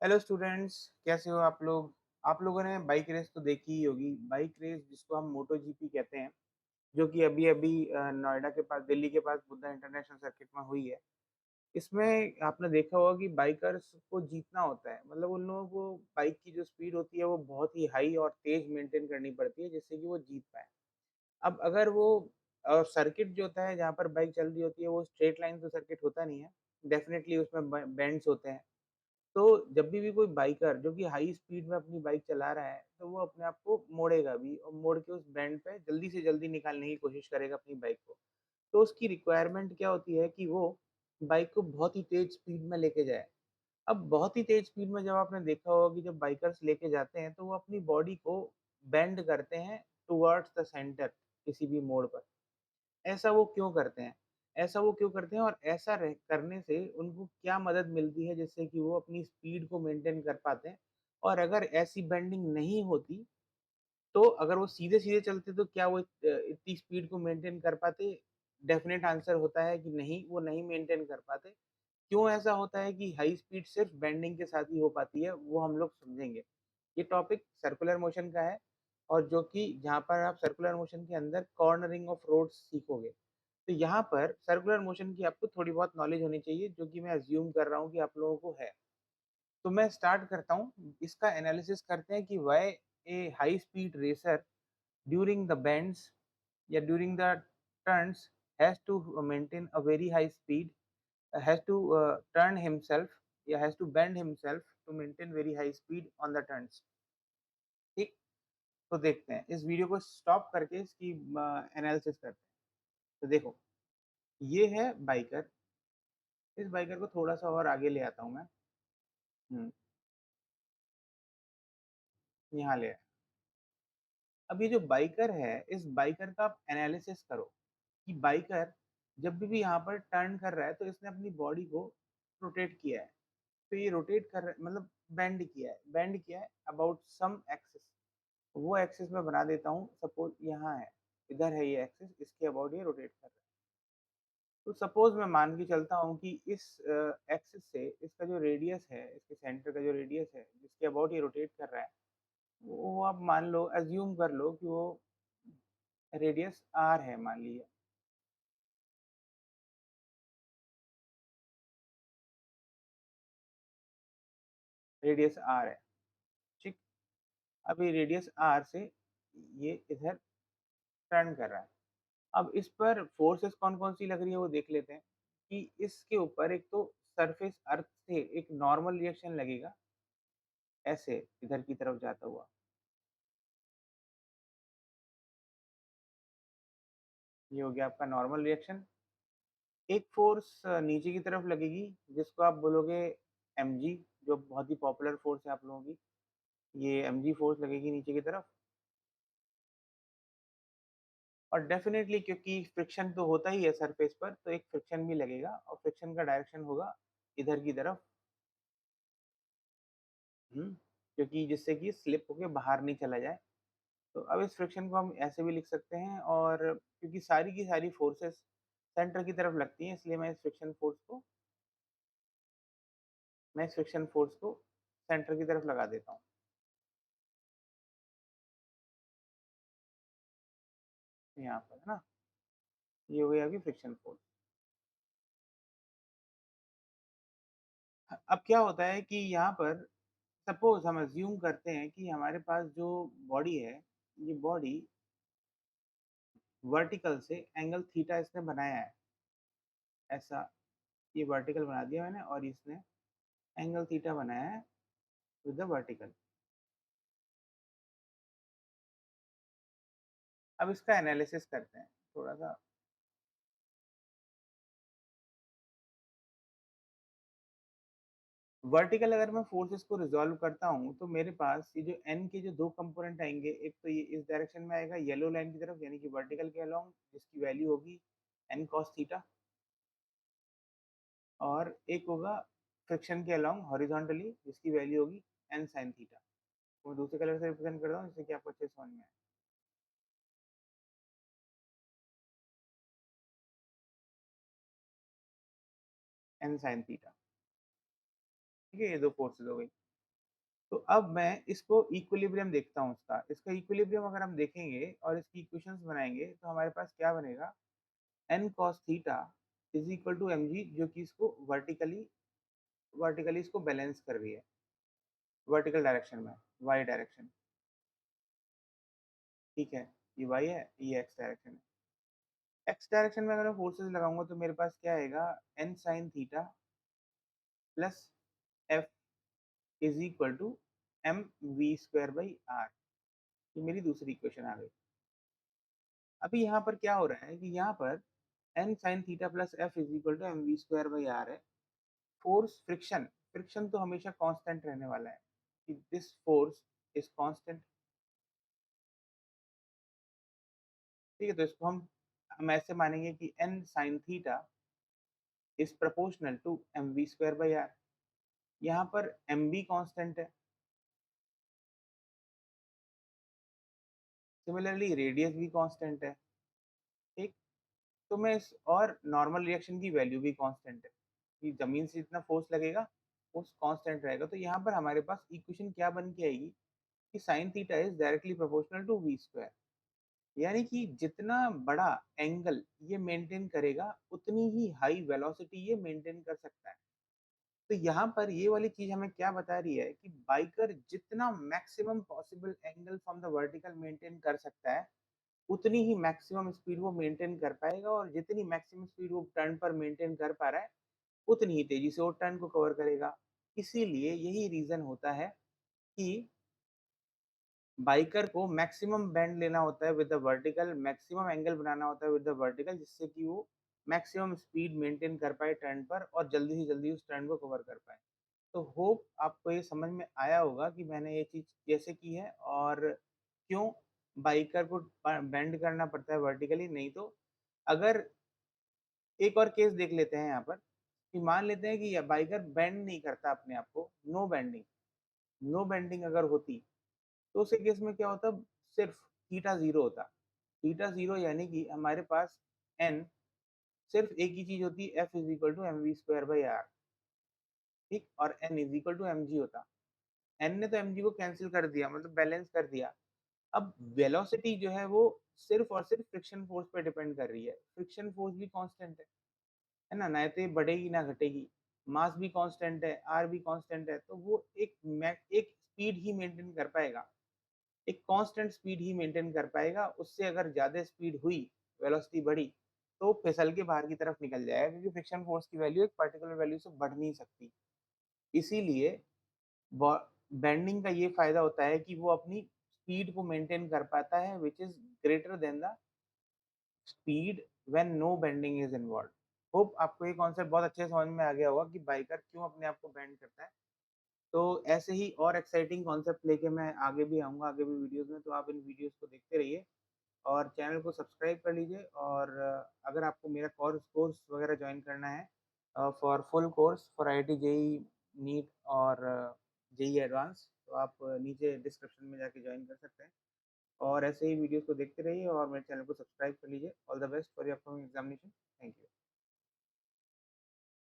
Hello students, कैसे हो आप लोग। आप लोगों ने बाइक रेस तो देखी ही होगी। बाइक रेस जिसको हम मोटो जीपी कहते हैं, जो कि अभी अभी नोएडा के पास, दिल्ली के पास बुद्धा इंटरनेशनल सर्किट में हुई है। इसमें आपने देखा होगा कि बाइकर्स को जीतना होता है, मतलब उन लोगों को बाइक की जो स्पीड होती है वो बहुत ही हाई और तेज मेंटेन करनी पड़ती है जिससे कि वो जीत पाए। अब अगर वो और सर्किट जो होता है जहाँ पर बाइक चल रही होती है वो स्ट्रेट लाइन तो सर्किट होता नहीं है। डेफिनेटली उसमें बेंड्स होते हैं। तो जब भी कोई बाइकर जो कि हाई स्पीड में अपनी बाइक चला रहा है, तो वो अपने आप को मोड़ेगा भी और मोड़ के उस बैंड पे जल्दी से जल्दी निकालने की कोशिश करेगा अपनी बाइक को। तो उसकी रिक्वायरमेंट क्या होती है कि वो बाइक को बहुत ही तेज स्पीड में लेके जाए। अब बहुत ही तेज स्पीड में जब आपने देखा होगा कि जब बाइकर्स लेके जाते हैं तो वो अपनी बॉडी को बेंड करते हैं टुवर्ड्स द सेंटर, किसी भी मोड़ पर। ऐसा वो क्यों करते हैं? ऐसा वो क्यों करते हैं और ऐसा करने से उनको क्या मदद मिलती है जिससे कि वो अपनी स्पीड को मेंटेन कर पाते हैं? और अगर ऐसी बेंडिंग नहीं होती, तो अगर वो सीधे-सीधे चलते तो क्या वो इतनी स्पीड को मेंटेन कर पाते? डेफ़िनेट आंसर होता है कि नहीं, वो नहीं मेंटेन कर पाते। क्यों ऐसा होता है कि हाई स्पीड सिर्फ़ बेंडिंग के साथ ही हो पाती है, वो हम लोग समझेंगे। ये टॉपिक सर्कुलर मोशन का है और जो कि जहाँ पर आप सर्कुलर मोशन के अंदर कॉर्नरिंग ऑफ रोड्स सीखोगे। तो यहाँ पर सर्कुलर मोशन की आपको थोड़ी बहुत नॉलेज होनी चाहिए, जो कि मैं अज़्यूम कर रहा हूँ कि आप लोगों को है। तो मैं स्टार्ट करता हूँ, इसका एनालिसिस करते हैं कि why a high speed racer during the bends या during the turns has to maintain a very high speed, has to turn himself या has to bend himself to maintain very high speed on the turns. ठीक? तो देखते हैं, इस video को stop करके इसकी एनालिसिस करते हैं। तो देखो, ये है बाइकर। इस बाइकर को थोड़ा-सा और आगे ले आता हूँ मैं। हुँ, यहाँ ले आया। अब ये जो बाइकर है, इस बाइकर का आप एनालिसिस करो कि बाइकर जब भी यहाँ पर टर्न कर रहा है, तो इसने अपनी बॉडी को रोटेट किया है। तो ये रोटेट कर रहा है, मतलब बेंड किया है अबाउट सम एक्सिस। वो एक्सिस मैं बना देता हूँ, सपोज़ यहाँ है, इधर है ये एक्सिस, इसके अबाउट ये रोटेट कर रहा है। तो सपोज़ मैं मान के चलता हूँ कि इस एक्सिस से इसका जो रेडियस है, इसके सेंटर का जो रेडियस है, जिसके अबाउट ये रोटेट कर रहा है, वो आप मान लो, अज़्यूम कर लो कि वो रेडियस r है, मान लीजिए। रेडियस r है, ठीक? अब ये रेडियस r से ये इधर टर्न कर रहा है। अब इस पर फ़ोर्सेस कौन-कौन सी लग रही है वो देख लेते हैं कि इसके ऊपर एक तो सरफेस अर्थ से एक नॉर्मल रिएक्शन लगेगा, ऐसे इधर की तरफ जाता हुआ। ये हो गया आपका नॉर्मल रिएक्शन। एक फ़ोर्स नीचे की तरफ लगेगी जिसको आप बोलोगे mg, जो बहुत ही पॉपुलर फ़ोर्स है आप लोगों की। ये mg फ़ोर्स लगेगी नीचे की तरफ और डेफ़िनेटली क्योंकि फ्रिक्शन तो होता ही है सरफेस पर, तो एक फ्रिक्शन भी लगेगा और फ्रिक्शन का डायरेक्शन होगा इधर की तरफ। क्योंकि जिससे कि स्लिप होके बाहर नहीं चला जाए। तो अब इस फ्रिक्शन को हम ऐसे भी लिख सकते हैं और क्योंकि सारी की सारी फ़ोर्सेस सेंटर की तरफ लगती हैं, इसलिए मैं इस फ्रिक्शन फ़ोर्स को सेंटर की तरफ लगा देता हूँ, यहाँ पर, है ना? ये हो गई आपकी फ्रिक्शन फ़ोर्स। अब क्या होता है कि यहाँ पर सपोज़ हम अज़्यूम करते हैं कि हमारे पास जो बॉडी है, ये बॉडी वर्टिकल से एंगल थीटा इसने बनाया है, ऐसा। ये वर्टिकल बना दिया मैंने और इसने एंगल थीटा बनाया है विद द वर्टिकल। अब इसका एनालिसिस करते हैं थोड़ा-सा। वर्टिकल अगर मैं फोर्सेस को रिज़ॉल्व करता हूँ, तो मेरे पास ये जो n के जो 2 कंपोनेंट आएँगे, एक तो ये इस डायरेक्शन में आएगा येलो लाइन की तरफ, यानी कि वर्टिकल के अलोंग, जिसकी वैल्यू होगी n cos थीटा, और एक होगा फ्रिक्शन के अलोंग हॉरिज़ॉन्टली, जिसकी वैल्यू होगी n sin थीटा। तो मैं दूसरे कलर से रिप्रेज़ेंट करता हूँ जिससे कि आपको अच्छे से समझ में आए। n sin थीटा, ठीक है? ये 2 फोर्सेस हो गई। तो अब मैं इसको इक्विलिब्रियम देखता हूँ उसका। इसका इक्विलिब्रियम अगर हम देखेंगे और इसकी इक्वेशंस बनाएंगे तो हमारे पास क्या बनेगा, N cos theta is equal to M G, जो कि इसको वर्टिकली वर्टिकली इसको बैलेंस कर रही है, वर्टिकल डायरेक्शन में, वाई डायरेक्शन। ठीक है, ये वाई है, ये एक्स डायरेक्शन है। एक्स डायरेक्शन में अगर मैं फोर्सेस लगाऊंगा तो मेरे पास क्या आएगा, N sine theta plus F is equal to M V square by R. ये मेरी दूसरी इक्वेशन आ गई। अभी यहाँ पर क्या हो रहा है कि यहाँ पर N sine theta plus F is equal to M V square by R है। फोर्स फ्रिक्शन, फ्रिक्शन तो हमेशा कांस्टेंट रहने वाला है, कि दिस फोर्स इज कांस्टेंट। ठीक है, तो इसको हम ऐसे मानेंगे कि N sine theta is proportional to M V square by R. यहाँ पर एम बी कांस्टेंट है, सिमिलरली रेडियस भी कांस्टेंट है। ठीक, तो मैं इस और नॉर्मल रिएक्शन की वैल्यू भी कांस्टेंट है, कि जमीन से जितना फोर्स लगेगा फोर्स कांस्टेंट रहेगा। तो यहाँ पर हमारे पास इक्वेशन क्या बन के आएगी कि sine theta is directly proportional to V square, यानी कि जितना बड़ा एंगल ये मेंटेन करेगा उतनी ही हाई वेलोसिटी ये मेंटेन कर सकता है। तो यहाँ पर ये वाली चीज हमें क्या बता रही है कि बाइकर जितना maximum possible angle from the vertical maintain कर सकता है उतनी ही मैक्सिमम स्पीड वो मेंटेन कर पाएगा, और जितनी मैक्सिमम स्पीड वो टर्न पर मेंटेन कर पा रहा है उतनी ही तेजी से वो टर्न को कवर करेगा। इसीलिए यही रीजन होता है कि बाइकर को मैक्सिमम बेंड लेना होता है with the vertical, maximum angle बनाना होता है विद द वर्टिकल, जिससे कि वो मैक्सिमम स्पीड मेंटेन कर पाए टर्न पर और जल्दी से जल्दी उस टर्न को कवर कर पाए। तो होप आपको ये समझ में आया होगा कि मैंने ये चीज कैसे की है और क्यों बाइकर को बेंड करना पड़ता है वर्टिकली। नहीं तो अगर एक और केस देख लेते हैं यहाँ पर, कि मान लेते हैं कि बाइकर बेंड नहीं करता अपने आप को, नो बेंडिंग, नो बेंडिंग अगर होती तो उस केस में क्या होता, सिर्फ थीटा जीरो होता। थीटा जीरो यानी कि हमारे पास एन, सिर्फ एक ही चीज होती, F is equal to M V square by R. ठीक, और N is equal to M G होता। एन ने तो एम जी को कैंसिल कर दिया, मतलब बैलेंस कर दिया। अब वेलोसिटी जो है वो सिर्फ और सिर्फ फ्रिक्शन फोर्स पे डिपेंड कर रही है। फ्रिक्शन फोर्स भी कांस्टेंट है ना, ना तो ये बढ़ेगी ना घटेगी। मास भी कांस्टेंट है, आर भी कांस्टेंट है, तो वो एक स्पीड ही मेंटेन कर पाएगा, एक कांस्टेंट स्पीड ही मेंटेन कर पाएगा। उससे अगर ज्यादा स्पीड हुई, वेलोसिटी बढ़ी, तो फिसल के बाहर की तरफ निकल जाएगा, क्योंकि फ्रिक्शन फोर्स की वैल्यू एक पर्टिकुलर वैल्यू से बढ़ नहीं सकती। इसीलिए बेंडिंग का ये फायदा होता है कि वो अपनी स्पीड को मेंटेन कर पाता है which is greater than the speed when no bending is involve. Hope आपको ये कॉन्सेप्ट बहुत अच्छे से समझ में आ गया होगा कि बाइकर क्यों अपने आप को बेंड करता है। तो ऐसे ही और एक्साइटिंग कॉन्सेप्ट लेके मैं आगे भी आऊँगा, आगे भी वीडियोस में, तो आप इन वीडियोस को देखते रहिए और चैनल को सब्सक्राइब कर लीजिए। और अगर आपको मेरा कोर्स कोर्स वगैरह ज्वाइन करना है for full course for IIT JEE NEET और जेई एडवांस, तो आप नीचे डिस्क्रिप्शन में जाके ज्वाइन कर सकते हैं। और ऐसे ही वीडियोस को देखते रहिए और मेरे चैनल को सब्सक्राइब कर लीजिए। All the best for your upcoming examination. Thank you.